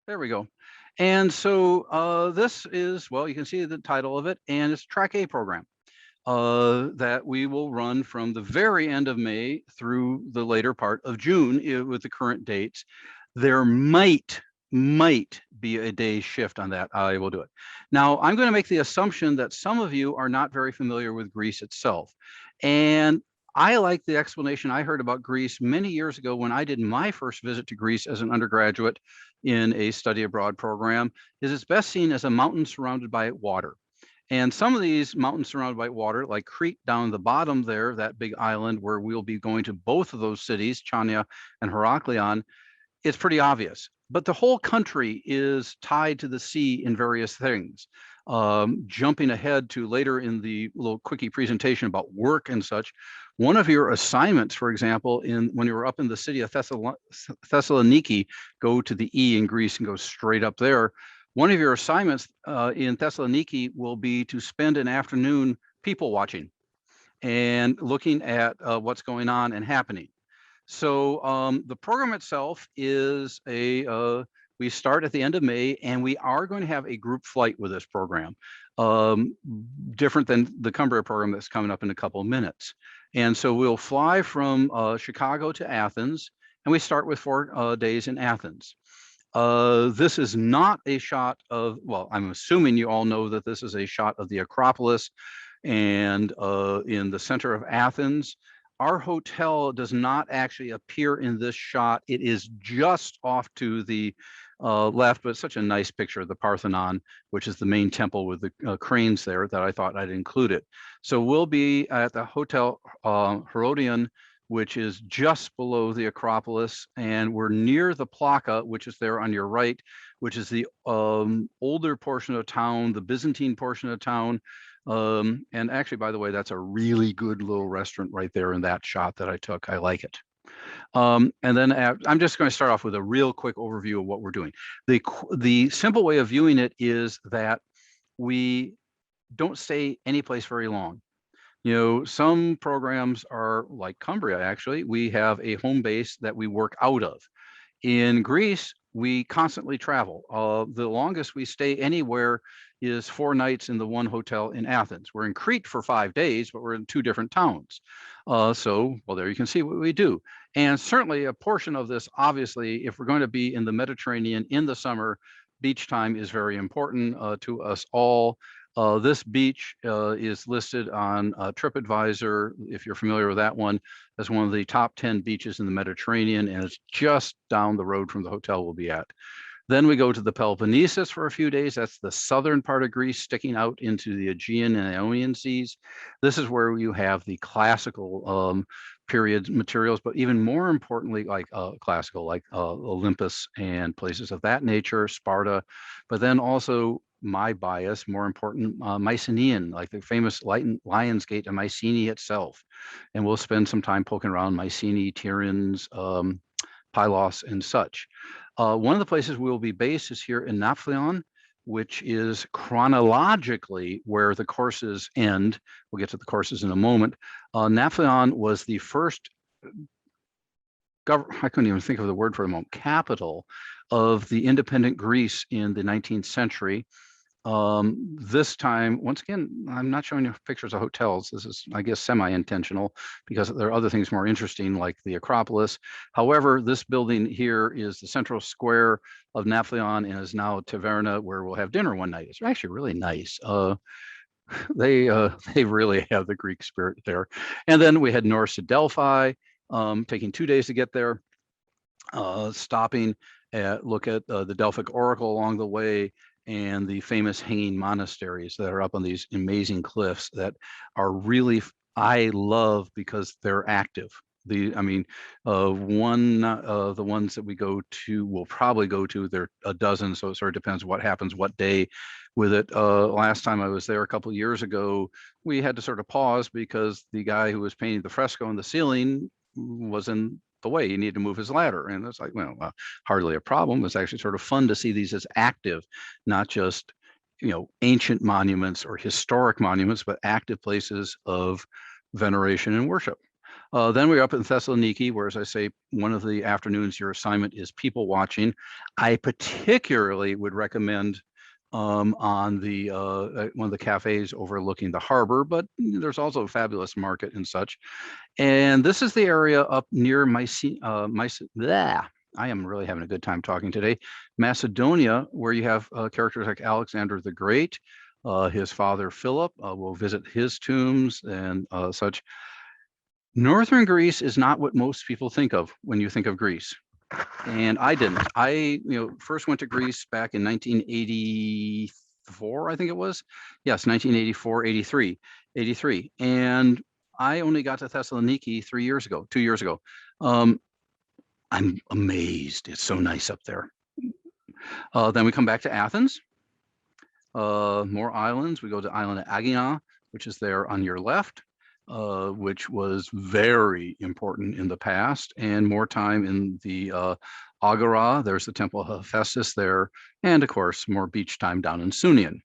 There we go. And so this is, well, you can see the title of it, and it's Track A program that we will run from the very end of May through the later part of June with the current dates. There might be a day shift on that. I will do it. Now, I'm going to make the assumption that some of you are not very familiar with Greece itself. And I like the explanation I heard about Greece many years ago when I did my first visit to Greece as an undergraduate in a study abroad program, is it's best seen as a mountain surrounded by water. And some of these mountains surrounded by water, like Crete down the bottom there, that big island where we'll be going to both of those cities, Chania and Heraklion, it's pretty obvious. But the whole country is tied to the sea in various things. Jumping ahead to later in the little quickie presentation about work and such, one of your assignments, for example, when you were up in the city of Thessaloniki, go to the E in Greece and go straight up there. One of your assignments in Thessaloniki will be to spend an afternoon people watching and looking at what's going on and happening. So the program itself is we start at the end of May, and we are going to have a group flight with this program, different than the Cumbria program that's coming up in a couple of minutes. And so we'll fly from Chicago to Athens, and we start with 4 days in Athens. This is not a shot of, well, I'm assuming you all know that this is a shot of the Acropolis and in the center of Athens. Our hotel does not actually appear in this shot. It is just off to the left, but it's such a nice picture of the Parthenon, which is the main temple with the cranes there, that I thought I'd include it. So we'll be at the Hotel Herodion, which is just below the Acropolis, and we're near the Plaka, which is there on your right, which is the older portion of town, the Byzantine portion of town. And actually, by the way, that's a really good little restaurant right there in that shot that I took. I like it. And then I'm just going to start off with a real quick overview of what we're doing. The simple way of viewing it is that we don't stay any place very long. You know, some programs are like Cumbria, actually. We have a home base that we work out of. In Greece, we constantly travel. The longest we stay anywhere is 4 nights in the one hotel in Athens. We're in Crete for 5 days, but we're in 2 different towns. Well, there you can see what we do. And certainly a portion of this, obviously, if we're going to be in the Mediterranean in the summer, beach time is very important to us all. This beach is listed on TripAdvisor, if you're familiar with that one, as one of the top 10 beaches in the Mediterranean, and it's just down the road from the hotel we'll be at. Then we go to the Peloponnesus for a few days. That's the southern part of Greece, sticking out into the Aegean and Ionian seas. This is where you have the classical period materials, but even more importantly, like classical, like Olympus and places of that nature, Sparta, but then also my bias, more important, Mycenaean, like the famous Lion's Gate and Mycenae itself. And we'll spend some time poking around Mycenae, Tiryns, Pylos, and such. One of the places we will be based is here in Nafplion, which is chronologically where the courses end. We'll get to the courses in a moment. Nafplion was the first, I couldn't even think of the word for a moment, capital of the independent Greece in the 19th century. This time, once again, I'm not showing you pictures of hotels. This is, I guess, semi-intentional because there are other things more interesting like the Acropolis. However, this building here is the central square of Nafplion and is now Taverna, where we'll have dinner one night. It's actually really nice. They really have the Greek spirit there. And then we head north to Delphi, taking 2 days to get there, stopping at look at the Delphic Oracle along the way, and the famous hanging monasteries that are up on these amazing cliffs that are really, I love because they're active. One of the ones that we go to, we'll probably go to, there are a dozen, so it sort of depends what happens, what day with it. Last time I was there a couple of years ago, we had to sort of pause because the guy who was painting the fresco on the ceiling was in the way. He needed to move his ladder, and it's like, well, hardly a problem. It's actually sort of fun to see these as active, not just, you know, ancient monuments or historic monuments, but active places of veneration and worship. Then we're up in Thessaloniki, where, as I say, one of the afternoons, your assignment is people watching. I particularly would recommend on the one of the cafes overlooking the harbor, but there's also a fabulous market and such. And this is the area up near I am really having a good time talking today. Macedonia, where you have characters like Alexander the Great, his father Philip. We'll visit his tombs and such. Northern Greece is not what most people think of when you think of Greece. And I didn't. I first went to Greece back in 1984, I think it was. Yes, 1984, 83. And I only got to Thessaloniki 2 years ago. I'm amazed. It's so nice up there. Then we come back to Athens. More islands. We go to island of Aegina, which is there on your left, which was very important in the past, and more time in the Agora. There's the Temple of Hephaestus there, and of course, more beach time down in Sunion.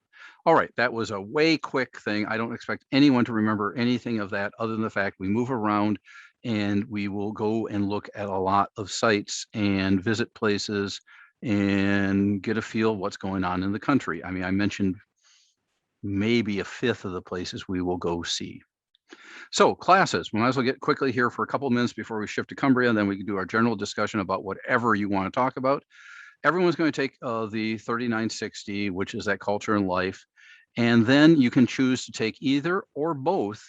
All right, that was a way quick thing. I don't expect anyone to remember anything of that other than the fact we move around and we will go and look at a lot of sites and visit places and get a feel of what's going on in the country. I mean, I mentioned maybe a fifth of the places we will go see. So classes, we might as well get quickly here for a couple of minutes before we shift to Cumbria, and then we can do our general discussion about whatever you want to talk about. Everyone's going to take the 3960, which is that culture and life. And then you can choose to take either or both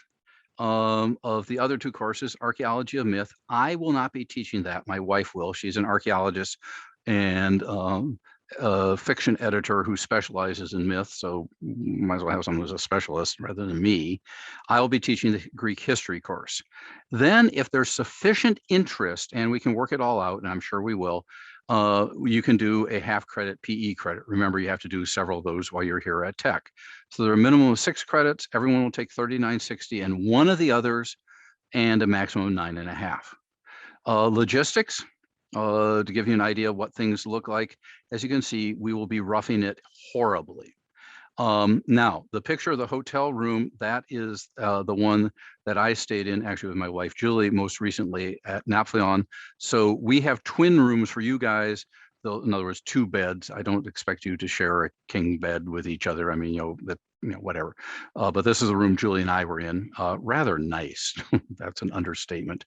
of the other two courses, archaeology of myth. I will not be teaching that. My wife will. She's an archaeologist and fiction editor who specializes in myth, so might as well have someone who's a specialist rather than me. I'll be teaching the Greek history course. Then if there's sufficient interest, and we can work it all out, and I'm sure we will, you can do a half credit PE credit. Remember, you have to do several of those while you're here at Tech. So there are a minimum of 6 credits. Everyone will take 3960 and one of the others, and a maximum of 9.5. Logistics, to give you an idea of what things look like. As you can see, we will be roughing it horribly. Now, the picture of the hotel room, that is the one that I stayed in, actually with my wife, Julie, most recently at Naphtalion. So we have twin rooms for you guys. In other words, 2 beds. I don't expect you to share a king bed with each other. I mean, whatever. But this is the room Julie and I were in. Rather nice. That's an understatement.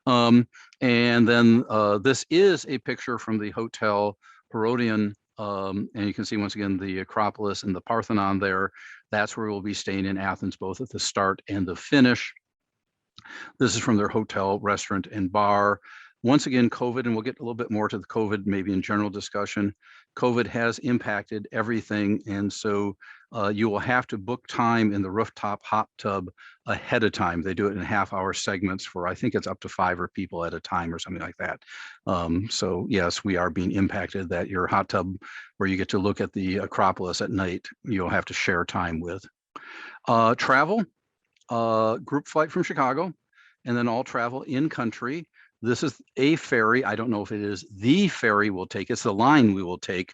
And then this is a picture from the Hotel Herodion. And you can see once again the Acropolis and the Parthenon there. That's where we'll be staying in Athens, both at the start and the finish. This is from their hotel, restaurant, and bar. Once again, COVID, and we'll get a little bit more to the COVID maybe in general discussion. COVID has impacted everything, and so you will have to book time in the rooftop hot tub ahead of time. They do it in half-hour segments for, I think it's up to 5 people at a time or something like that. So yes, we are being impacted that your hot tub where you get to look at the Acropolis at night, you'll have to share time with. Travel, group flight from Chicago, and then all travel in country. This is a ferry. I don't know if it is the ferry we'll take. It's the line we will take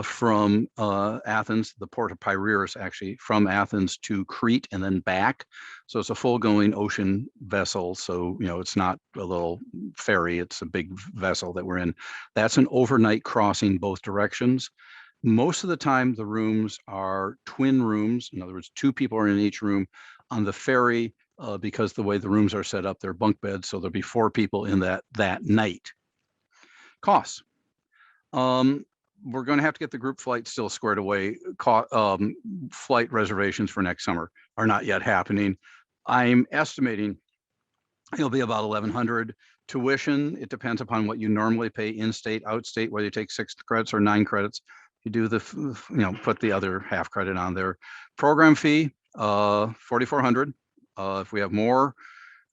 from Athens, the port of Piraeus, actually, from Athens to Crete and then back. So it's a full-going ocean vessel. So, it's not a little ferry. It's a big vessel that we're in. That's an overnight crossing both directions. Most of the time, the rooms are twin rooms. In other words, 2 people are in each room. On the ferry, because the way the rooms are set up, they're bunk beds, so there'll be 4 people in that night. Costs. We're going to have to get the group flight still squared away. Flight reservations for next summer are not yet happening. I'm estimating it'll be about $1,100. Tuition, it depends upon what you normally pay in-state, out-state, whether you take 6 credits or 9 credits. You do put the other half credit on there. Program fee, $4,400. If we have more,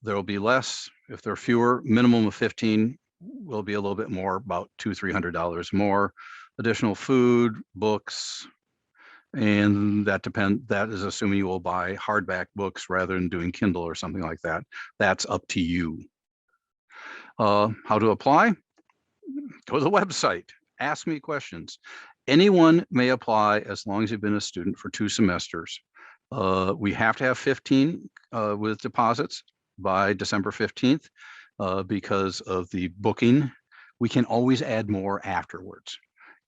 there will be less. If there are fewer, minimum of 15 will be a little bit more, about $200-300 more. Additional food, books, and that is assuming you will buy hardback books rather than doing Kindle or something like that. That's up to you. How to apply? Go to the website. Ask me questions. Anyone may apply as long as you've been a student for 2 semesters. We have to have 15 with deposits. by December 15th because of the booking. We can always add more afterwards.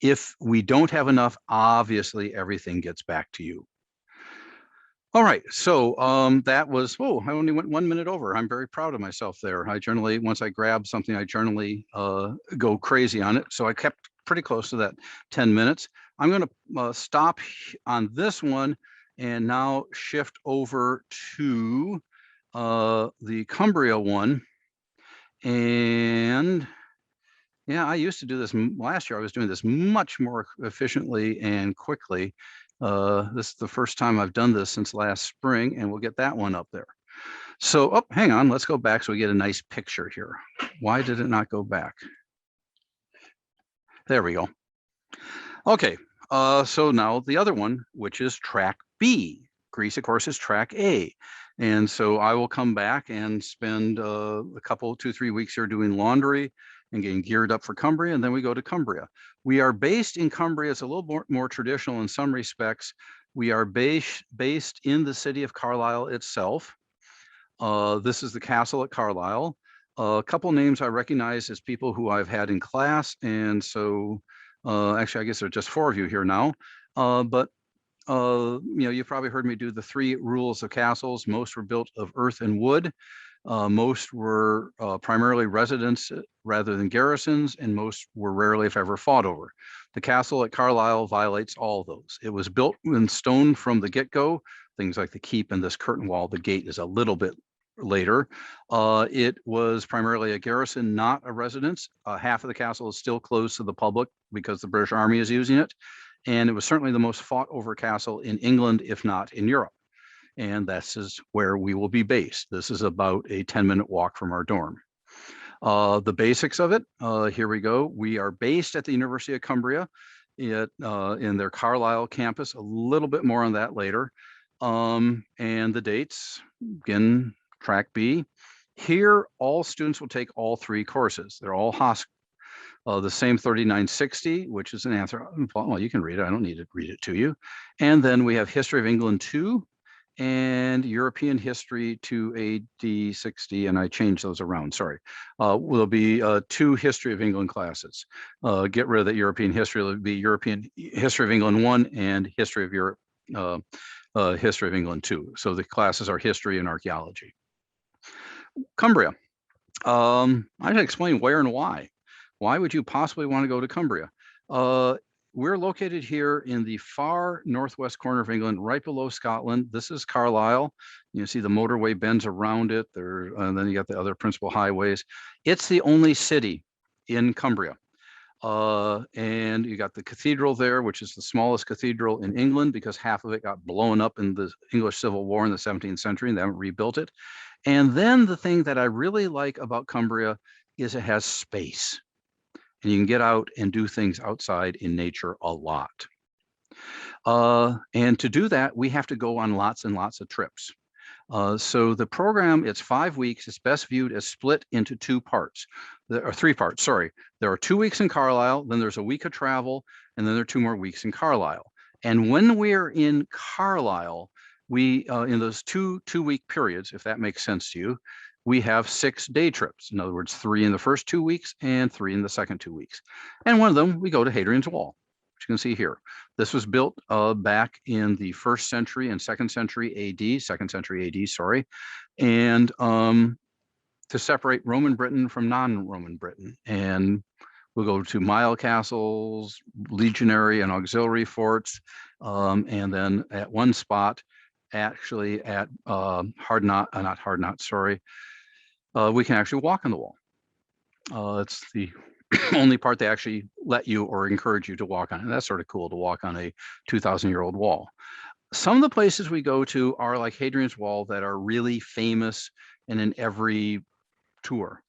If we don't have enough, obviously everything gets back to you. All right, so that was, oh, I only went 1 minute over. I'm very proud of myself there. I generally, once I grab something, I generally go crazy on it. So I kept pretty close to that 10 minutes. I'm going to stop on this one and now shift over to the Cumbria one. And yeah, I used to do this last year. I was doing this much more efficiently and quickly. This is the first time I've done this since last spring, and we'll get that one up there. So, oh, hang on, let's go back so we get a nice picture here. Why did it not go back? There we go. Okay, so now the other one, which is track B. Greece, of course, is track A. And so I will come back and spend a couple, 2-3 weeks here doing laundry and getting geared up for Cumbria, and then we go to Cumbria. We are based in Cumbria. It's a little more traditional in some respects. We are based in the city of Carlisle itself. This is the castle at Carlisle. A couple names I recognize as people who I've had in class, and so actually, I guess there are just 4 of you here now. But you know, you've probably heard me do the 3 rules of castles. Most were built of earth and wood. Most were primarily residents rather than garrisons, and most were rarely, if ever, fought over. The castle at Carlisle violates all those. It was built in stone from the get-go. Things like the keep and this curtain wall, the gate is a little bit later. It was primarily a garrison, not a residence. Half of the castle is still closed to the public because the British Army is using it. And it was certainly the most fought over castle in England, if not in Europe. And this is where we will be based. This is about a 10-minute walk from our dorm. The basics of it, here we go. We are based at the University of Cumbria in their Carlisle campus. A little bit more on that later. And the dates, again, track B. Here, all students will take all 3 courses. They're all the same 3960, which is an answer. Well, you can read it. I don't need to read it to you. And then we have History of England 2 and European History to AD 60, and I changed those around, sorry. Will be 2 History of England classes. Get rid of that European History. It'll be European History of England 1 and History of Europe, History of England 2. So the classes are History and Archaeology. Cumbria. I should explain where and why. Why would you possibly want to go to Cumbria? We're located here in the far northwest corner of England, right below Scotland. This is Carlisle. You see the motorway bends around it there, and then you got the other principal highways. It's the only city in Cumbria. And you got the cathedral there, which is the smallest cathedral in England because half of it got blown up in the English Civil War in the 17th century, and they haven't rebuilt it. And then the thing that I really like about Cumbria is it has space. And you can get out and do things outside in nature a lot. And to do that, we have to go on lots and lots of trips. So the program, it's 5 weeks. It's best viewed as split into 2 parts. There are 3 parts, sorry. There are 2 weeks in Carlisle, then there's a week of travel, and then there are 2 more weeks in Carlisle. And when we're in Carlisle, we, in those two-week periods, if that makes sense to you, we have 6 day trips. In other words, 3 in the first 2 weeks and 3 in the second 2 weeks. And one of them, we go to Hadrian's Wall, which you can see here. This was built back in the 1st century and 2nd century AD, 2nd century AD, sorry. And to separate Roman Britain from non-Roman Britain. And we'll go to mile castles, legionary and auxiliary forts. And then at one spot, actually at not Hard Knot, sorry, we can actually walk on the wall. It's the only part they actually let you or encourage you to walk on. And that's sort of cool to walk on a 2,000-year-old wall. Some of the places we go to are like Hadrian's Wall that are really famous and in every tour.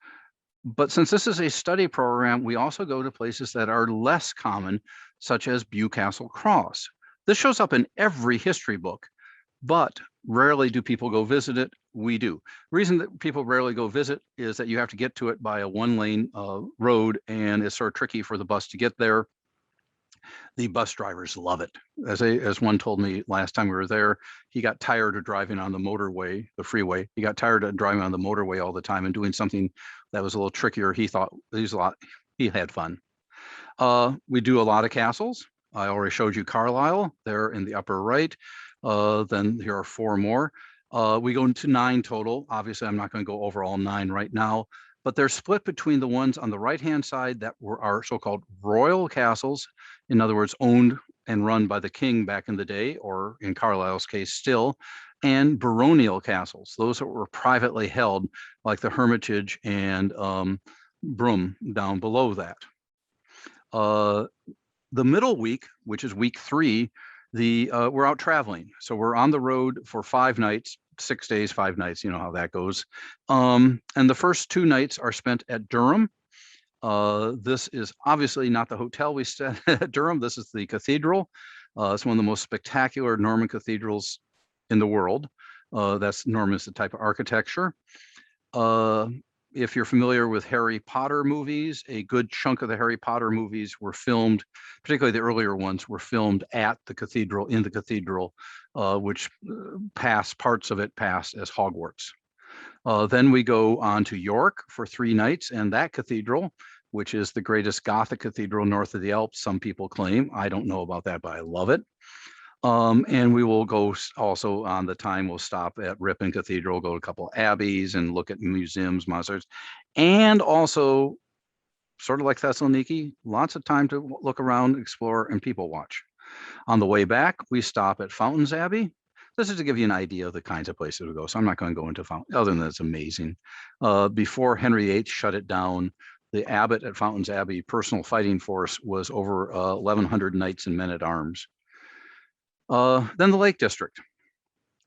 But since this is a study program, we also go to places that are less common, such as Bewcastle Cross. This shows up in every history book, but rarely do people go visit it. We do. The reason that people rarely go visit is that you have to get to it by a 1-lane road, and it's sort of tricky for the bus to get there. The bus drivers love it. As one told me last time we were there, he got tired of driving on the motorway, the freeway. He got tired of driving on the motorway all the time and doing something that was a little trickier. He thought he had fun. We do a lot of castles. I already showed you Carlisle there in the upper right. Then here are 4 more. We go into 9 total. Obviously, I'm not going to go over all 9 right now, but they're split between the ones on the right-hand side that were our so-called royal castles, in other words, owned and run by the king back in the day, or in Carlisle's case still, and baronial castles, those that were privately held, like the Hermitage and Broome down below that. The middle week, which is week 3, we're out traveling. So we're on the road for 5 nights, 6 days, 5 nights, you know how that goes. And the first 2 nights are spent at Durham. This is obviously not the hotel we stayed at Durham. This is the cathedral. It's one of the most spectacular Norman cathedrals in the world. Norman is the type of architecture. If you're familiar with Harry Potter movies, a good chunk of the Harry Potter movies were filmed, particularly the earlier ones, were filmed at the cathedral, in the cathedral, which parts of it pass as Hogwarts. Then we go on to York for 3 nights, and that cathedral, which is the greatest Gothic cathedral north of the Alps, some people claim. I don't know about that, but I love it. And we will go also on the time, we'll stop at Ripon Cathedral, go to a couple abbeys and look at museums, monasteries, and also, sort of like Thessaloniki, lots of time to look around, explore, and people watch. On the way back, we stop at Fountains Abbey. This is to give you an idea of the kinds of places we go. So I'm not going to go into Fountains, other than it's amazing. Before Henry VIII shut it down, the abbot at Fountains Abbey, personal fighting force, was over 1,100 knights and men at arms. Then the Lake District.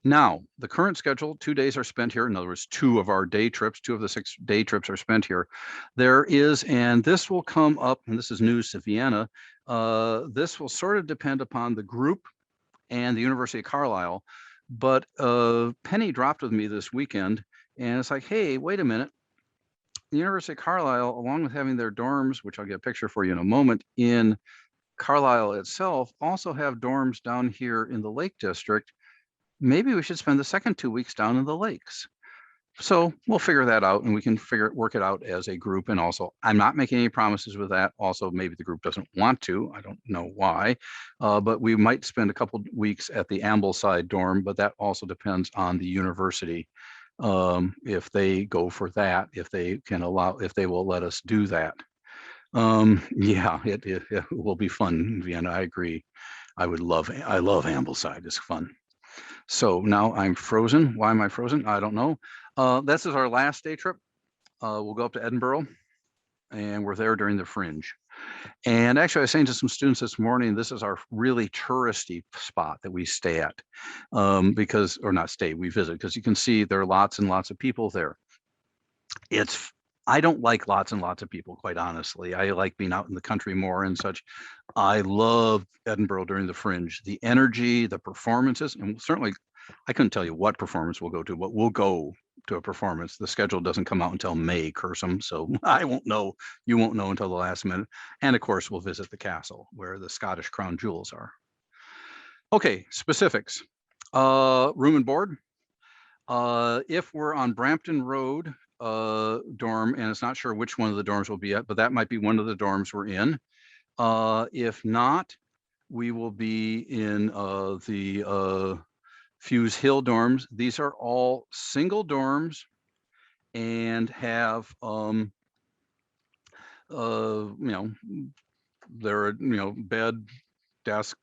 Now, the current schedule, 2 days are spent here. In other words, 2 of our day trips, 2 of the 6 day trips are spent here. There is, and this will come up, and this is news to Vienna, this will sort of depend upon the group and the University of Carlisle, but Penny dropped with me this weekend, and it's like, hey, wait a minute. The University of Carlisle, along with having their dorms, which I'll get a picture for you in a moment, in Carlisle itself, also have dorms down here in the Lake District. Maybe we should spend the second 2 weeks down in the lakes. So we'll figure that out, and we can work it out as a group. And also, I'm not making any promises with that. Also, maybe the group doesn't want to. I don't know why, but we might spend a couple weeks at the Ambleside dorm, but that also depends on the university. If they go for that, if they will let us do that. Yeah, it will be fun in Vienna. I agree. I love Ambleside. It's fun. So now I'm frozen. Why am I frozen? I don't know. This is our last day trip. We'll go up to Edinburgh, and we're there during the Fringe. And actually, I was saying to some students this morning, this is our really touristy spot that we stay at, we visit, because you can see there are lots and lots of people there. I don't like lots and lots of people, quite honestly. I like being out in the country more and such. I love Edinburgh during the Fringe. The energy, the performances, and certainly, I couldn't tell you what performance we'll go to, but we'll go to a performance. The schedule doesn't come out until May, curse 'em, so I won't know. You won't know until the last minute. And of course, we'll visit the castle where the Scottish crown jewels are. Okay, specifics. Room and board. If we're on Brampton Road, dorm, and it's not sure which one of the dorms will be at, but that might be one of the dorms we're in. If not, we will be in the Fuse Hill dorms. These are all single dorms and have bed, desk,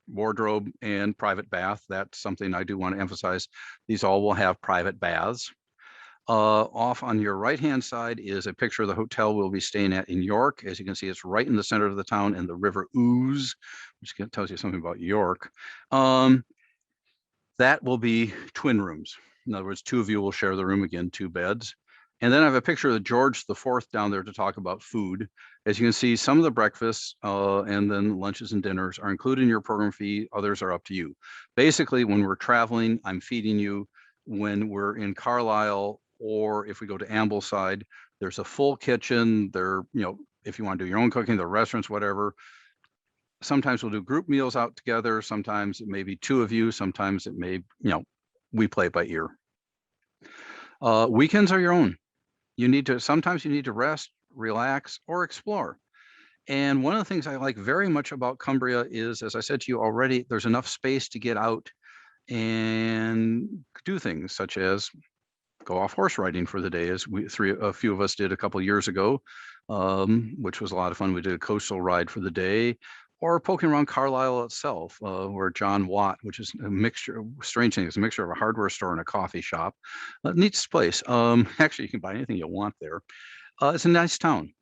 wardrobe, and private bath. That's something I do want to emphasize. These all will have private baths. Off on your right-hand side is a picture of the hotel we'll be staying at in York. As you can see, it's right in the center of the town, and the River Ouse, which tells you something about York. That will be twin rooms. In other words, 2 of you will share the room, again, 2 beds. And then I have a picture of George IV down there to talk about food. As you can see, some of the breakfasts and then lunches and dinners are included in your program fee. Others are up to you. Basically, when we're traveling, I'm feeding you. When we're in Carlisle, or if we go to Ambleside, there's a full kitchen. There, if you want to do your own cooking, the restaurants, whatever. Sometimes we'll do group meals out together. Sometimes it may be 2 of you. Sometimes it may, we play it by ear. Weekends are your own. Sometimes you need to rest, relax, or explore. And one of the things I like very much about Cumbria is, as I said to you already, there's enough space to get out and do things such as go off horse riding for the day, as a few of us did a couple of years ago, which was a lot of fun. We did a coastal ride for the day, or poking around Carlisle itself, where John Watt, which is a mixture, strange thing, it's a mixture of a hardware store and a coffee shop. Neat place. Actually, you can buy anything you want there. It's a nice town.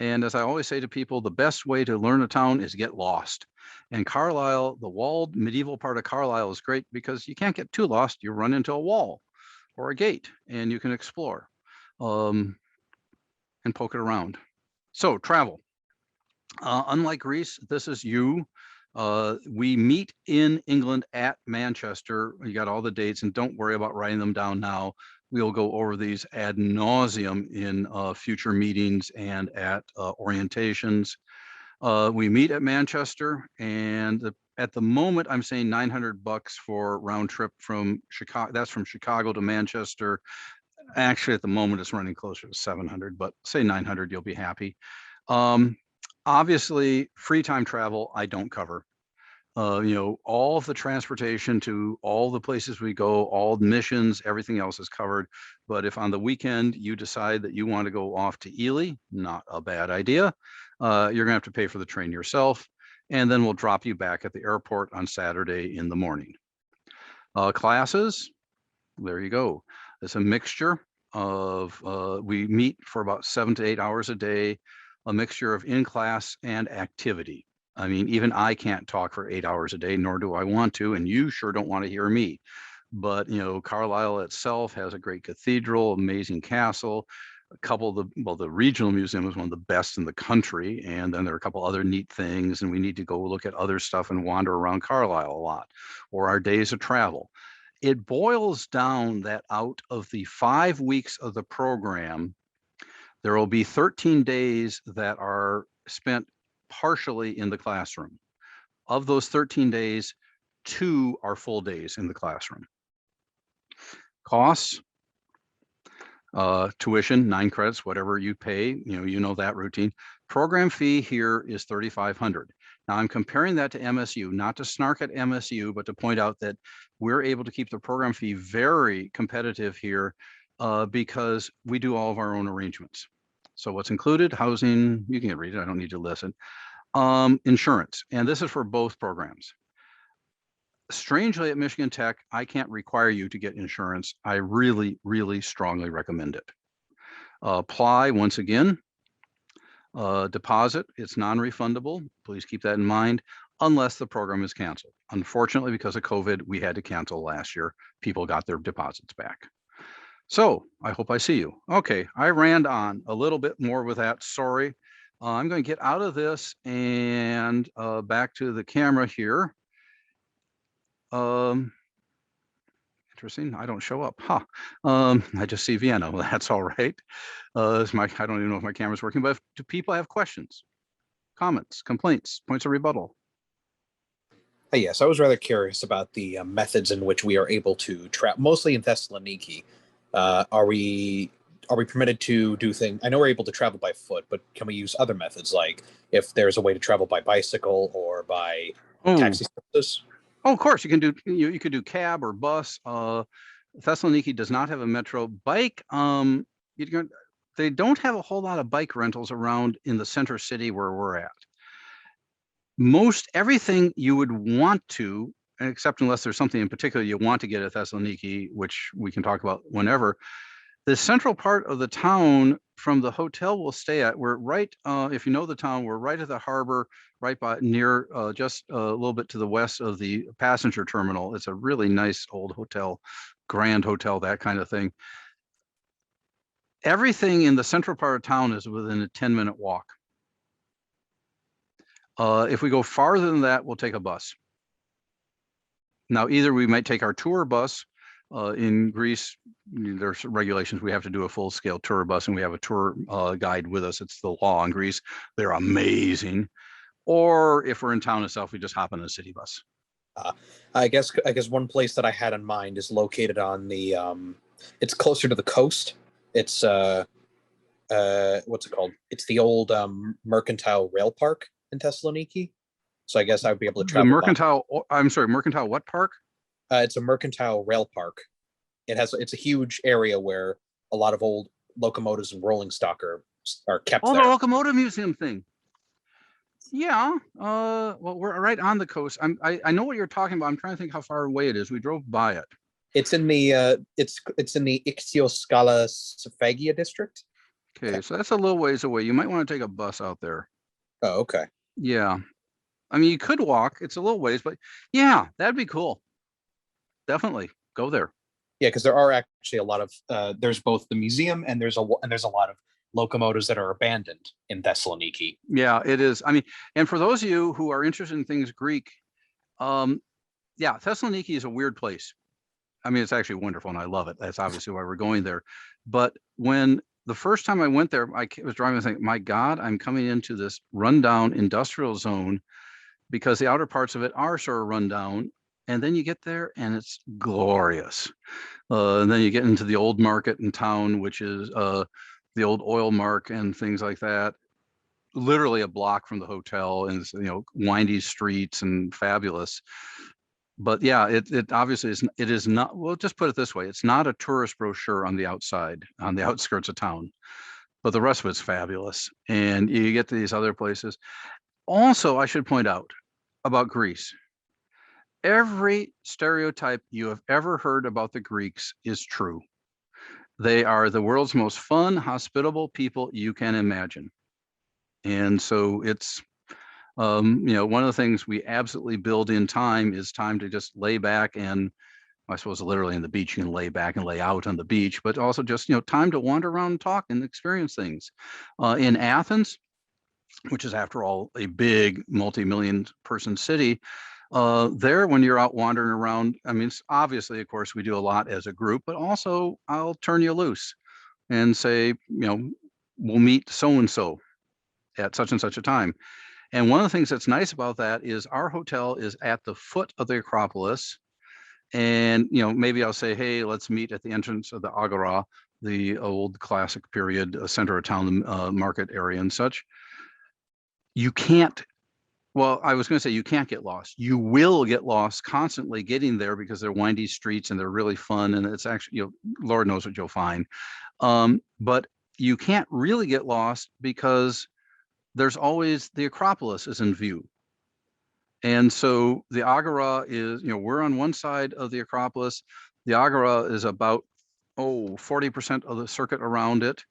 And as I always say to people, the best way to learn a town is get lost. And Carlisle, the walled medieval part of Carlisle is great because you can't get too lost. You run into a wall or a gate and you can explore and poke it around. So travel. Unlike Greece, this is you. We meet in England at Manchester. You got all the dates, and don't worry about writing them down now. We'll go over these ad nauseum in future meetings and at orientations. We meet at Manchester, and at the moment, I'm saying $900 for round trip from Chicago. That's from Chicago to Manchester. Actually, at the moment, it's running closer to 700, but say 900, you'll be happy. Obviously, free time travel, I don't cover. All of the transportation to all the places we go, all missions, everything else is covered. But if on the weekend you decide that you want to go off to Ely, not a bad idea. You're gonna have to pay for the train yourself, and then we'll drop you back at the airport on Saturday in the morning. Classes, there you go. It's a mixture of, we meet for about 7 to 8 hours a day, a mixture of in-class and activity. I mean, even I can't talk for 8 hours a day, nor do I want to, and you sure don't want to hear me. But, Carlisle itself has a great cathedral, amazing castle, a couple of the regional museum is one of the best in the country. And then there are a couple other neat things, and we need to go look at other stuff and wander around Carlisle a lot, or our days of travel. It boils down that out of the 5 weeks of the program, there will be 13 days that are spent partially in the classroom. Of those 13 days, 2 are full days in the classroom. Costs, tuition, 9 credits, whatever you pay, you know that routine. Program fee here is $3,500. Now I'm comparing that to MSU, not to snark at MSU, but to point out that we're able to keep the program fee very competitive here because we do all of our own arrangements. So what's included? Housing, you can read it, I don't need to listen. Insurance, and this is for both programs. Strangely, at Michigan Tech, I can't require you to get insurance. I really, really strongly recommend it. Apply, once again. Deposit, it's non-refundable. Please keep that in mind, unless the program is canceled. Unfortunately, because of COVID, we had to cancel last year. People got their deposits back. So I hope I see you. Okay, I ran on a little bit more with that, sorry. I'm going to get out of this and back to the camera here. Interesting, I don't show up, huh? I just see Vienna, well, that's all right. I don't even know if my camera's working, but do people have questions, comments, complaints, points of rebuttal? Yes, I was rather curious about the methods in which we are able to travel, mostly in Thessaloniki. Are we permitted to do things? I know we're able to travel by foot, but can we use other methods, like if there's a way to travel by bicycle or by taxi services? Oh, of course, you can do. You could do cab or bus. Thessaloniki does not have a metro. Bike. They don't have a whole lot of bike rentals around in the center city where we're at. Most everything you would want to, except unless there's something in particular you want to get at Thessaloniki, which we can talk about whenever. The central part of the town from the hotel we'll stay at, we're right, if you know the town, we're right at the harbor, right by near, just a little bit to the west of the passenger terminal. It's a really nice old hotel, grand hotel, that kind of thing. Everything in the central part of town is within a 10-minute walk. If we go farther than that, we'll take a bus. Now, either we might take our tour bus. In Greece, there's regulations. We have to do a full-scale tour bus, and we have a tour guide with us. It's the law in Greece. They're amazing. Or if we're in town itself, we just hop on a city bus. I guess one place that I had in mind is located on the it's closer to the coast. It's what's it called? It's the old Mercantile Rail Park in Thessaloniki. So I guess I would be able to The travel by. Mercantile, I'm sorry, Mercantile what park? It's a mercantile rail park. It's a huge area where a lot of old locomotives and rolling stock are kept Oh, the there. locomotive museum thing. Yeah. Well, we're right on the coast. I know what you're talking about. I'm trying to think how far away it is. We drove by it. It's in the it's in the Ixtioscala Safagia district. Okay, so that's a little ways away. You might want to take a bus out there. Oh, okay. Yeah. I mean, you could walk. It's a little ways, but yeah, that'd be cool. Definitely go there. Yeah, because there are actually a lot of there's both the museum and there's a lot of locomotives that are abandoned in Thessaloniki. Yeah, it is. I mean, and for those of you who are interested in things Greek, yeah, Thessaloniki is a weird place. I mean, it's actually wonderful and I love it. That's obviously why we're going there. But when the first time I went there, I was driving and thinking, my God, I'm coming into this rundown industrial zone because the outer parts of it are sort of rundown. And then you get there and it's glorious. And then you get into the old market in town, which is the old oil mark and things like that. Literally a block from the hotel, and windy streets and fabulous. But yeah, it obviously is. It is not. Well, just put it this way: it's not a tourist brochure on the outside, on the outskirts of town. But the rest of it's fabulous, and you get to these other places. Also, I should point out about Greece. Every stereotype you have ever heard about the Greeks is true. They are the world's most fun, hospitable people you can imagine. And so it's, one of the things we absolutely build in time is time to just lay back and, I suppose literally in the beach, you can lay back and lay out on the beach, but also just, time to wander around and talk and experience things. In Athens, which is after all a big multi-million person city, there when you're out wandering around, I mean, obviously, of course, we do a lot as a group, but also I'll turn you loose and say, we'll meet so-and-so at such and such a time. And one of the things that's nice about that is our hotel is at the foot of the Acropolis. And, maybe I'll say, hey, let's meet at the entrance of the Agora, the old classic period center of town, market area and such. You can't, well, I was going to say you can't get lost. You will get lost constantly getting there because they're windy streets and they're really fun. And it's actually, Lord knows what you'll find. But you can't really get lost because there's always the Acropolis is in view. And so the Agora is, we're on one side of the Acropolis. The Agora is about, 40% of the circuit around it.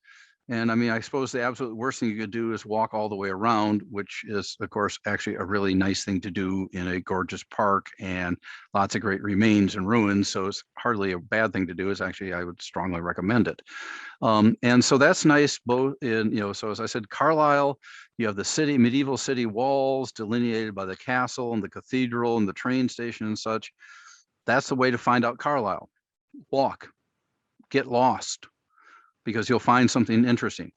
And I mean, I suppose the absolute worst thing you could do is walk all the way around, which is, of course, actually a really nice thing to do in a gorgeous park and lots of great remains and ruins. So it's hardly a bad thing to do. It's actually, I would strongly recommend it. And so that's nice both in, so as I said, Carlisle, you have the city, medieval city walls delineated by the castle and the cathedral and the train station and such. That's the way to find out Carlisle. Walk, get lost, because you'll find something interesting.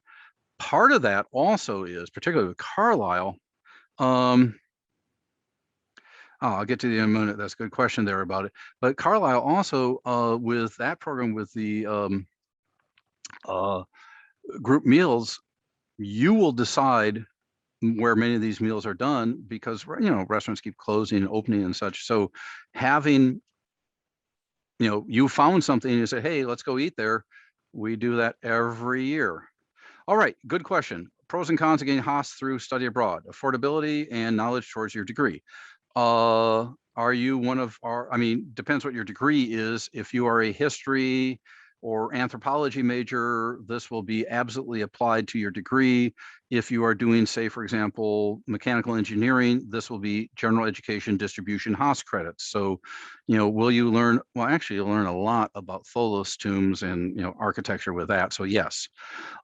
Part of that also is, particularly with Carlisle, I'll get to the in a minute. That's a good question there about it. But Carlisle also, with that program, with the group meals, you will decide where many of these meals are done because, restaurants keep closing and opening and such. So having, you found something and you say, hey, let's go eat there. We do that every year. All right, good question. Pros and cons of getting HOS through study abroad, affordability and knowledge towards your degree. Are you one of our, I mean, depends what your degree is. If you are a history or anthropology major, this will be absolutely applied to your degree. If you are doing, say, for example, mechanical engineering, this will be general education distribution HOS credits. So, will you learn, well, actually you'll learn a lot about Tholos tombs and, architecture with that. So yes.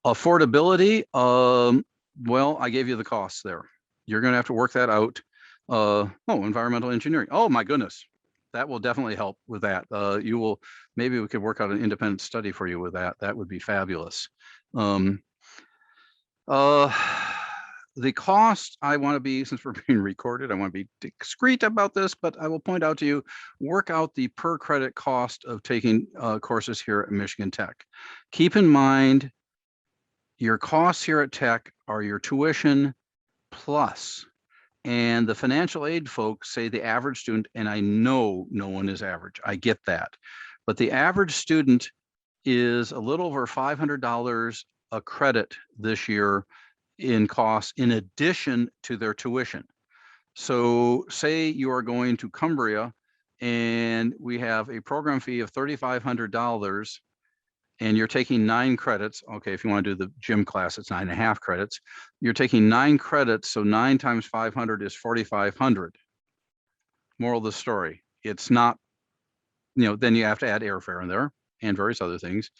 Affordability, well, I gave you the costs there. You're going to have to work that out. Environmental engineering. Oh my goodness, that will definitely help with that. Maybe we could work out an independent study for you with that. That would be fabulous. The cost, I want to be, since we're being recorded, I want to be discreet about this, but I will point out to you, work out the per credit cost of taking courses here at Michigan Tech. Keep in mind, your costs here at Tech are your tuition plus. And the financial aid folks say the average student, and I know no one is average, I get that. But the average student is a little over $500 a credit this year in costs in addition to their tuition. So say you are going to Cumbria and we have a program fee of $3,500 and you're taking 9 credits. Okay, if you want to do the gym class, it's 9.5 credits. You're taking 9 credits, so 9 times 500 is 4,500. Moral of the story, it's not, then you have to add airfare in there and various other things.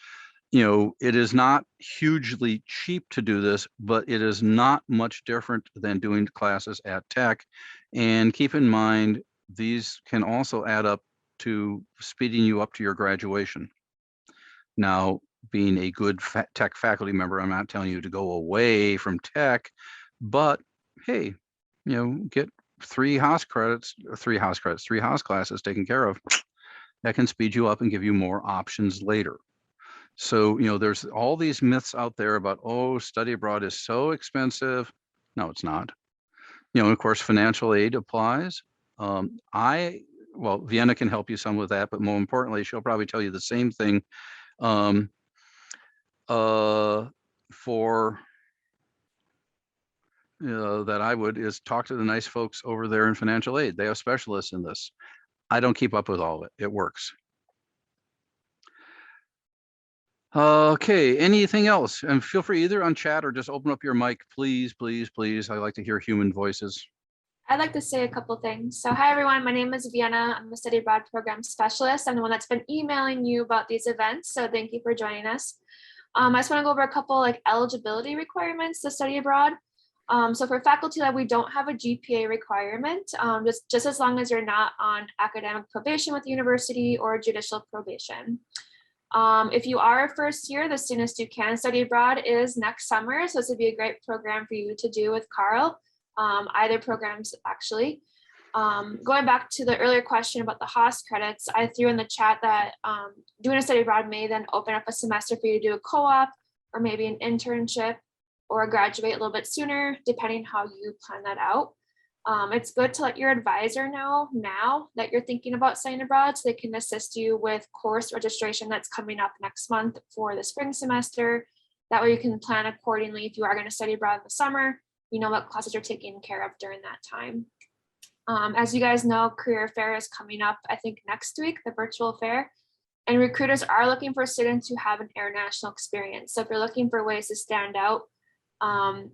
It is not hugely cheap to do this, but it is not much different than doing classes at Tech. And keep in mind, these can also add up to speeding you up to your graduation. Now, being a good Tech faculty member, I'm not telling you to go away from Tech, but hey, get 3 Haas classes taken care of. That can speed you up and give you more options later. So, there's all these myths out there about, oh, study abroad is so expensive. No, it's not. Of course, financial aid applies. Vienna can help you some with that, but more importantly, she'll probably tell you the same thing for that I would is talk to the nice folks over there in financial aid. They have specialists in this. I don't keep up with all of it. It works. Okay, anything else? And feel free either on chat or just open up your mic, please, please, please. I like to hear human voices. I'd like to say a couple things. So hi, everyone. My name is Vienna. I'm a study abroad program specialist. I'm the one that's been emailing you about these events. So thank you for joining us. I just want to go over a couple eligibility requirements to study abroad. So for faculty lab, we don't have a GPA requirement, just as long as you're not on academic probation with the university or judicial probation. If you are a first year, the soonest you can study abroad is next summer. So this would be a great program for you to do with Carl, either programs actually. Going back to the earlier question about the Haas credits, I threw in the chat that doing a study abroad may then open up a semester for you to do a co-op or maybe an internship or graduate a little bit sooner, depending how you plan that out. It's good to let your advisor know now that you're thinking about studying abroad so they can assist you with course registration that's coming up next month for the spring semester. That way you can plan accordingly if you are going to study abroad in the summer, you know what classes you're taking care of during that time. As you guys know, career fair is coming up, I think next week, the virtual fair, and recruiters are looking for students who have an international experience. So if you're looking for ways to stand out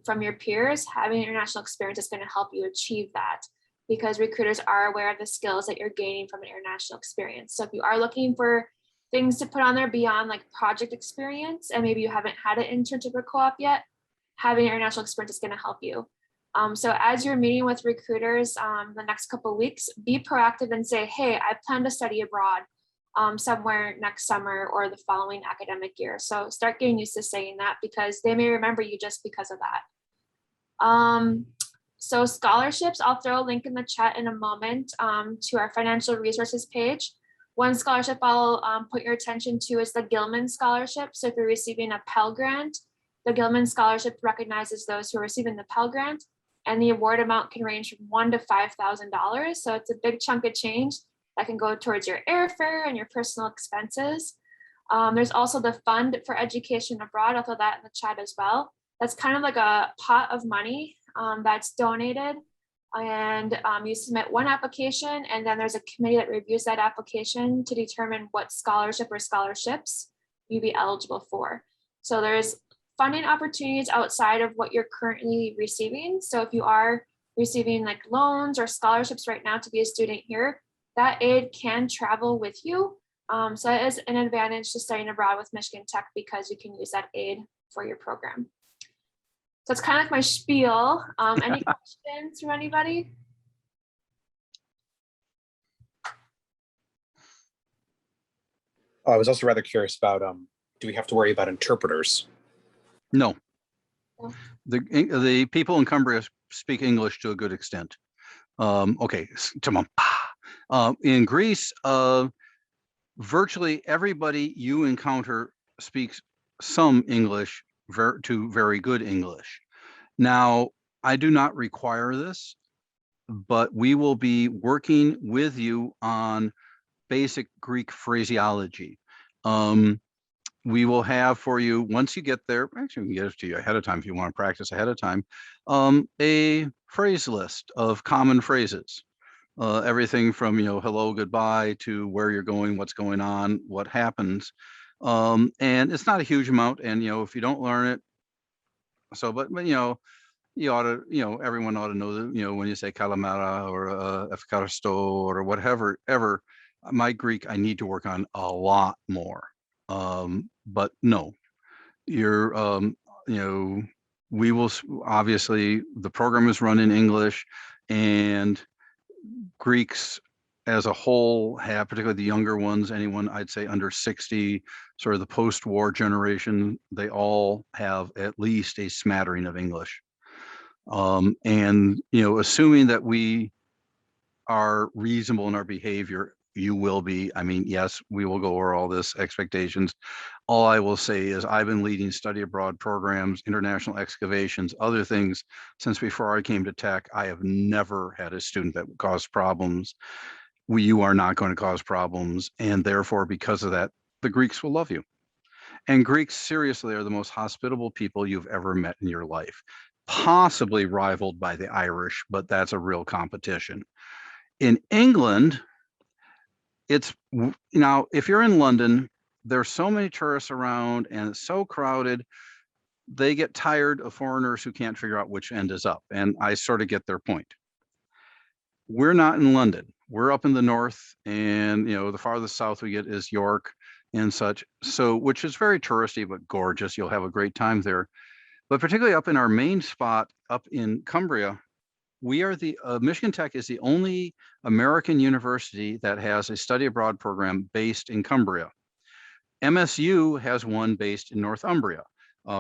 from your peers, having international experience is going to help you achieve that, because recruiters are aware of the skills that you're gaining from an international experience. So if you are looking for things to put on there beyond project experience, and maybe you haven't had an internship or co-op yet, having international experience is going to help you. So as you're meeting with recruiters the next couple of weeks, be proactive and say, hey, I plan to study abroad somewhere next summer or the following academic year. So start getting used to saying that, because they may remember you just because of that. So scholarships, I'll throw a link in the chat in a moment to our financial resources page. One scholarship I'll put your attention to is the Gilman Scholarship. So if you're receiving a Pell Grant, the Gilman Scholarship recognizes those who are receiving the Pell Grant, and the award amount can range from $1,000 to $5,000. So it's a big chunk of change that can go towards your airfare and your personal expenses. There's also the Fund for Education Abroad. I'll throw that in the chat as well. That's kind of like a pot of money that's donated, and you submit one application, and then there's a committee that reviews that application to determine what scholarship or scholarships you'd be eligible for. So there's funding opportunities outside of what you're currently receiving. So if you are receiving loans or scholarships right now to be a student here, that aid can travel with you. So it is an advantage to studying abroad with Michigan Tech, because you can use that aid for your program. So it's kind of like my spiel. Any questions from anybody? I was also rather curious about, do we have to worry about interpreters? No. The people in Cumbria speak English to a good extent. Okay, in Greece, virtually everybody you encounter speaks some English to very good English. Now, I do not require this, but we will be working with you on basic Greek phraseology. We will have for you, once you get there, actually we can get it to you ahead of time if you want to practice ahead of time, a phrase list of common phrases. Everything from, hello, goodbye, to where you're going, what's going on, what happens. And it's not a huge amount. And, if you don't learn it, but you ought to, everyone ought to know that, when you say kalamara or efkaristo or whatever, my Greek, I need to work on a lot more. But no, we will, obviously the program is run in English, and Greeks as a whole have, particularly the younger ones, anyone I'd say under 60, sort of the post-war generation, they all have at least a smattering of English. And, assuming that we are reasonable in our behavior, you will be. I mean, yes, we will go over all this expectations. All I will say is I've been leading study abroad programs, international excavations, other things since before I came to tech. I have never had a student that caused problems. You are not going to cause problems. And therefore, because of that, the Greeks will love you. And Greeks seriously are the most hospitable people you've ever met in your life, possibly rivaled by the Irish, but that's a real competition. In England, it's, if you're in London, there's so many tourists around and it's so crowded, they get tired of foreigners who can't figure out which end is up. And I sort of get their point. We're not in London. We're up in the north, and the farthest south we get is York and such. So, which is very touristy, but gorgeous. You'll have a great time there. But particularly up in our main spot up in Cumbria, we are Michigan Tech is the only American university that has a study abroad program based in Cumbria. MSU has one based in Northumbria.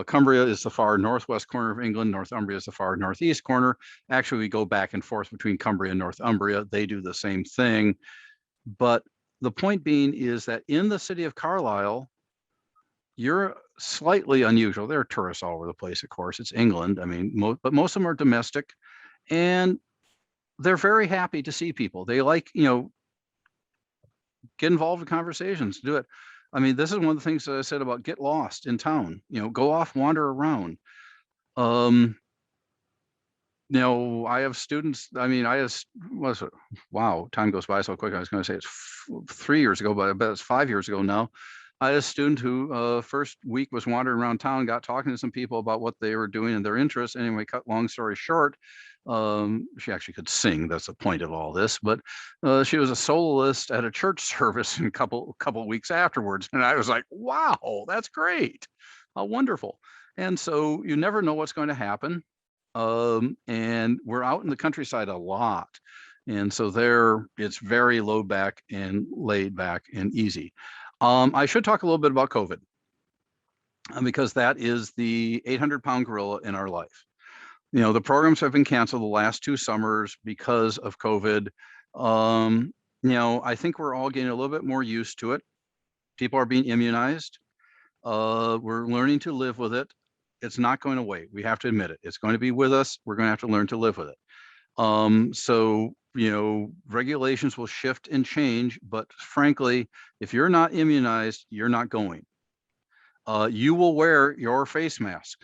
Cumbria is the far northwest corner of England. Northumbria is the far northeast corner. Actually, we go back and forth between Cumbria and Northumbria. They do the same thing. But the point being is that in the city of Carlisle, you're slightly unusual. There are tourists all over the place, of course. It's England. I mean, but most of them are domestic. And they're very happy to see people. They like, get involved in conversations, do it. I mean, this is one of the things that I said about get lost in town, go off, wander around. I have students, wow, time goes by so quick. I was going to say it's 3 years ago, but I bet it's 5 years ago now. I had a student who first week was wandering around town, got talking to some people about what they were doing and their interests. Anyway, cut long story short, she actually could sing. That's the point of all this. But she was a soloist at a church service in a couple of weeks afterwards. And I was like, wow, that's great. How wonderful. And so you never know what's going to happen. And we're out in the countryside a lot. And so there, it's very low back and laid back and easy. I should talk a little bit about COVID, because that is the 800-pound gorilla in our life. The programs have been canceled the last 2 summers because of COVID. I think we're all getting a little bit more used to it. People are being immunized. We're learning to live with it. It's not going away. We have to admit it. It's going to be with us. We're going to have to learn to live with it. So, regulations will shift and change, but frankly, if you're not immunized, you're not going. You will wear your face mask.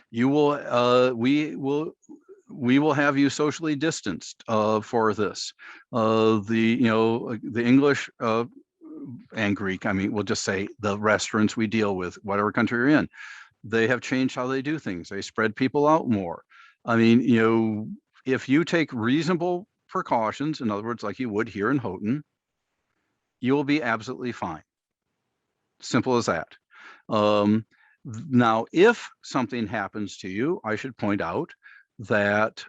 You will, we will have you socially distanced for this. The English and Greek, we'll just say the restaurants we deal with, whatever country you're in, they have changed how they do things. They spread people out more. If you take reasonable precautions, in other words, like you would here in Houghton, you will be absolutely fine. Simple as that. Now, if something happens to you, I should point out that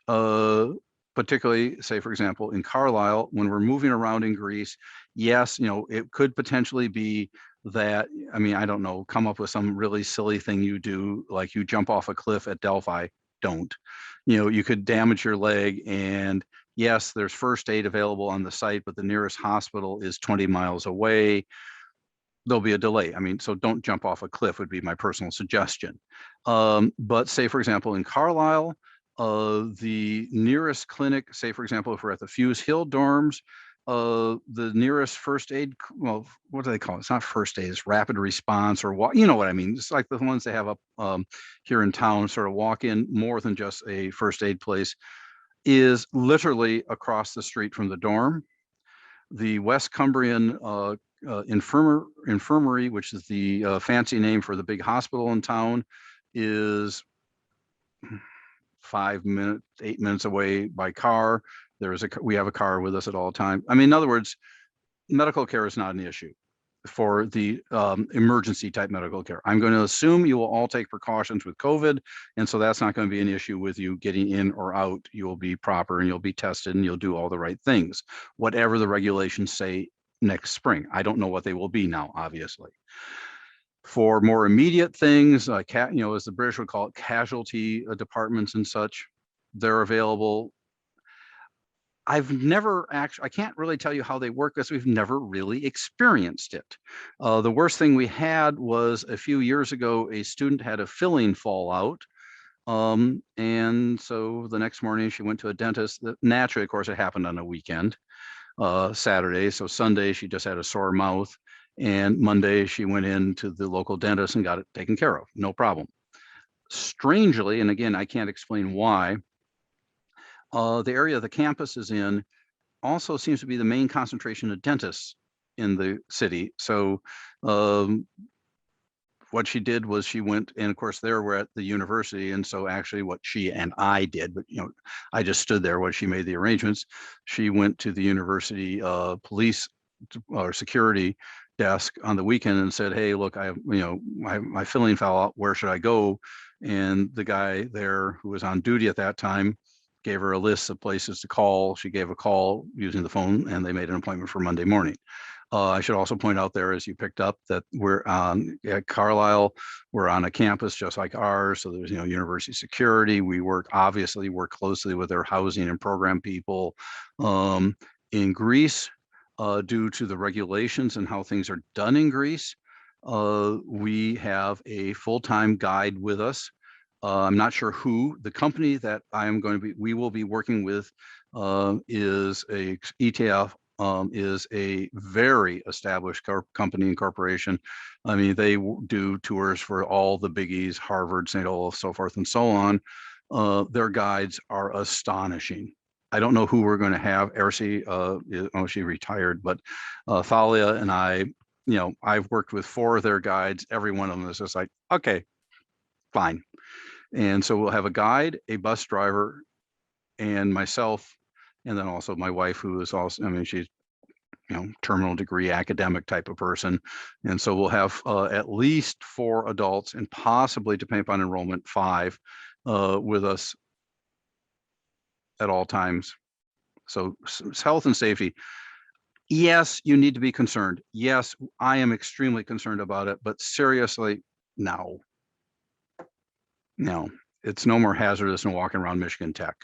particularly, say, for example, in Carlisle, when we're moving around in Greece, yes, it could potentially be that, I mean, I don't know, come up with some really silly thing you do, like you jump off a cliff at Delphi. Don't. You could damage your leg, and yes, there's first aid available on the site, but the nearest hospital is 20 miles away. There'll be a delay. I mean, so don't jump off a cliff would be my personal suggestion. But say, for example, in Carlisle, the nearest clinic, say, for example, if we're at the Fuse Hill dorms, the nearest first aid, well, what do they call it? It's not first aid, it's rapid response, or what, you know what I mean? It's like the ones they have up here in town, sort of walk in, more than just a first aid place, is literally across the street from the dorm. The West Cumbrian infirmary, which is the fancy name for the big hospital in town, is 8 minutes away by car. We have a car with us at all times. I mean, in other words, medical care is not an issue for the emergency type medical care. I'm going to assume you will all take precautions with COVID, and so that's not going to be an issue with you getting in or out. You will be proper, and you'll be tested, and you'll do all the right things, whatever the regulations say next spring. I don't know what they will be now, obviously. For more immediate things, as the British would call it, casualty departments and such, they're available. I've never actually, I can't really tell you how they work because we've never really experienced it. The worst thing we had was a few years ago, a student had a filling fall out. And so the next morning she went to a dentist. Naturally, of course, it happened on a weekend, Saturday. So Sunday, she just had a sore mouth. And Monday, she went into the local dentist and got it taken care of. No problem. Strangely, and again, I can't explain why, the area the campus is in also seems to be the main concentration of dentists in the city. So what she did was she went, and of course there we're at the university, and so actually what she and I did, but I just stood there while she made the arrangements. She went to the university police or security desk on the weekend and said, hey, look, I have, my filling fell out, where should I go? And the guy there who was on duty at that time gave her a list of places to call. She gave a call using the phone, and they made an appointment for Monday morning. I should also point out there, as you picked up, that we're at Carlisle, we're on a campus just like ours. So there's, university security. We obviously work closely with their housing and program people. In Greece, due to the regulations and how things are done in Greece, we have a full-time guide with us. I'm not sure who. The company that we will be working with is a ETF, is a very established company and corporation. I mean, they do tours for all the biggies, Harvard, St. Olaf, so forth and so on. Their guides are astonishing. I don't know who we're going to have. Ersi, she retired, but Thalia and I, I've worked with 4 of their guides. Every one of them is just like, okay, fine. And so we'll have a guide, a bus driver, and myself, and then also my wife, who is also, she's, terminal degree academic type of person. And so we'll have at least 4 adults, and possibly, depending upon enrollment, 5 with us at all times. So health and safety. Yes, you need to be concerned. Yes, I am extremely concerned about it, but seriously, no. No, it's no more hazardous than walking around Michigan Tech.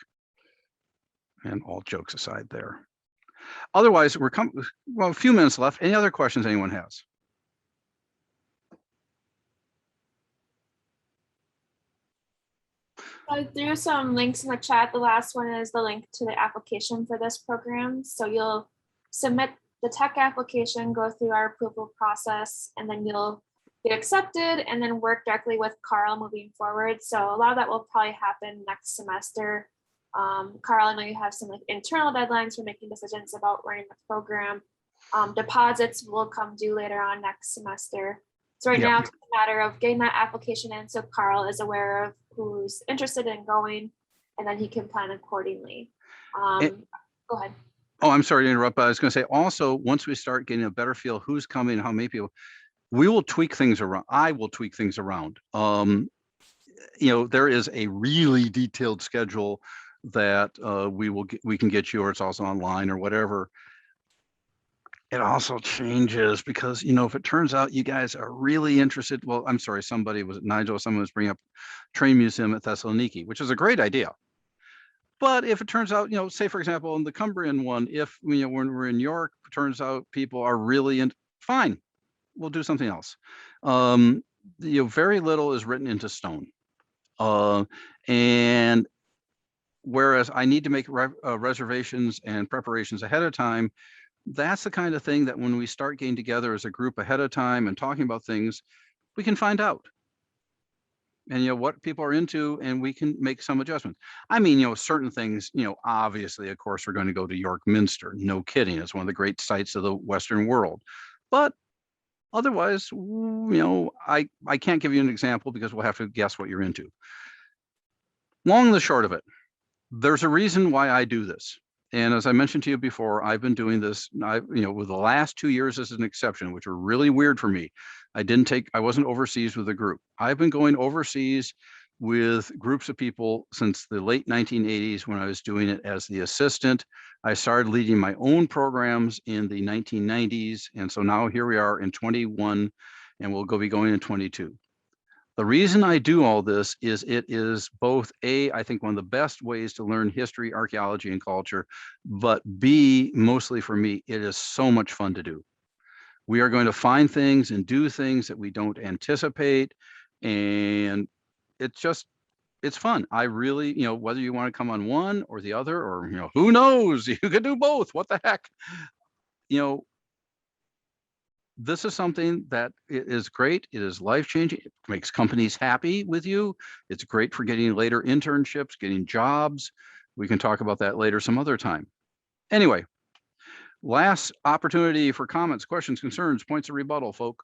And all jokes aside there. Otherwise, a few minutes left. Any other questions anyone has? I threw some links in the chat. The last one is the link to the application for this program. So you'll submit the tech application, go through our approval process, and then you'll get accepted and then work directly with Carl moving forward. So a lot of that will probably happen next semester. Carl, I know you have some internal deadlines for making decisions about running the program. Deposits will come due later on next semester. So right now it's a matter of getting that application in so Carl is aware of who's interested in going, and then he can plan accordingly. Go ahead. Oh, I'm sorry to interrupt, but I was going to say also, once we start getting a better feel who's coming, how many people, we will tweak things around. I will tweak things around. There is a really detailed schedule that we can get you, or it's also online or whatever. it also changes because, you know, if it turns out you guys are really interested, well, I'm sorry, somebody was Nigel, someone was bringing up train museum at Thessaloniki, which is a great idea. But if it turns out, you know, say for example, in the Cumbrian one, if you know when we're in York, it turns out people are really fine, we'll do something else. You know, very little is written into stone, and whereas I need to make reservations and preparations ahead of time, that's the kind of thing that when we start getting together as a group ahead of time and talking about things, we can find out. And you know what people are into, and we can make some adjustments. I mean, you know, certain things, you know, obviously, of course, we're going to go to York Minster. No kidding. It's one of the great sites of the Western world. But otherwise, you know, I can't give you an example because we'll have to guess what you're into. Long and the short of it, there's a reason why I do this. And as I mentioned to you before, I've been doing this, you know, with the last 2 years as an exception, which were really weird for me. I wasn't overseas with a group. I've been going overseas with groups of people since the late 1980s when I was doing it as the assistant. I started leading my own programs in the 1990s. And so now here we are in 21, and we'll be going in 22. The reason I do all this is it is both I think one of the best ways to learn history, archaeology, and culture, but B, mostly for me, it is so much fun to do. We are going to find things and do things that we don't anticipate, and it's fun. I really, you know, whether you want to come on one or the other, or, you know, who knows, you could do both. What the heck? You know, this is something that is great. It is life-changing. It makes companies happy with you. It's great for getting later internships, getting jobs. We can talk about that later some other time. Anyway, last opportunity for comments, questions, concerns, points of rebuttal, folk.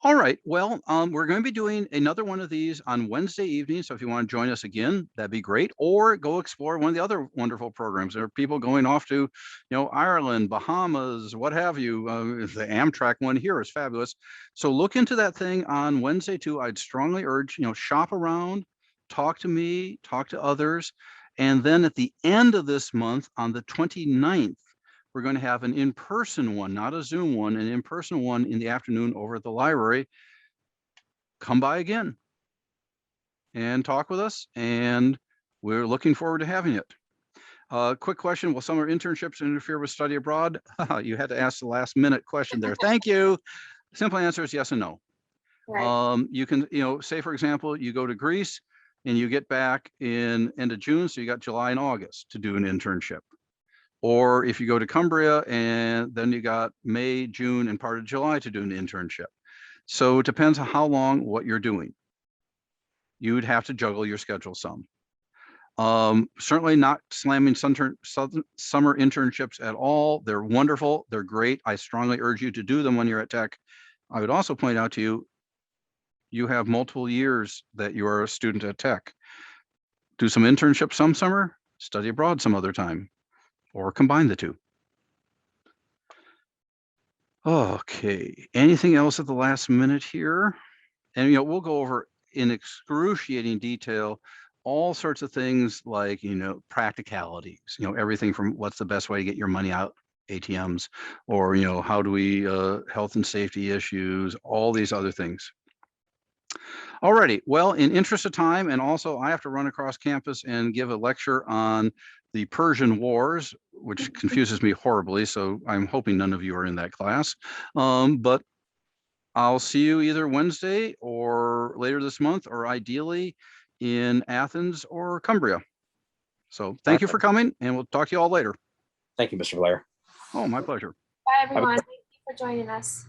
All right, well, we're going to be doing another one of these on Wednesday evening. So if you want to join us again, that'd be great. Or go explore one of the other wonderful programs. There are people going off to, you know, Ireland, Bahamas, what have you. The Amtrak one here is fabulous. So look into that thing on Wednesday too. I'd strongly urge, you know, shop around, talk to me, talk to others. And then at the end of this month, on the 29th, we're going to have an in-person one, not a Zoom one, an in-person one in the afternoon over at the library. Come by again and talk with us, and we're looking forward to having it. Quick question, will summer internships interfere with study abroad? You had to ask the last minute question there. Thank you. Simple answer is yes and no. Right. You can, you know, say for example, you go to Greece and you get back in end of June, so you got July and August to do an internship. Or if you go to Cumbria and then you got May, June, and part of July to do an internship. So it depends on how long, what you're doing. You'd have to juggle your schedule some. Certainly not slamming summer internships at all. They're wonderful. They're great. I strongly urge you to do them when you're at Tech. I would also point out to you, you have multiple years that you are a student at Tech. Do some internships some summer, study abroad some other time, or combine the two. Okay, anything else at the last minute here? And, you know, we'll go over in excruciating detail all sorts of things like, you know, practicalities, you know, everything from what's the best way to get your money out, ATMs, or, you know, how do we, health and safety issues, all these other things. Alrighty, well, in interest of time, and also I have to run across campus and give a lecture on the Persian Wars, which confuses me horribly, so I'm hoping none of you are in that class. But I'll see you either Wednesday or later this month, or ideally in Athens or Cumbria. So thank you for coming, and we'll talk to you all later. Thank you, Mr. Blair. Oh, my pleasure. Bye, everyone. Thank you for joining us.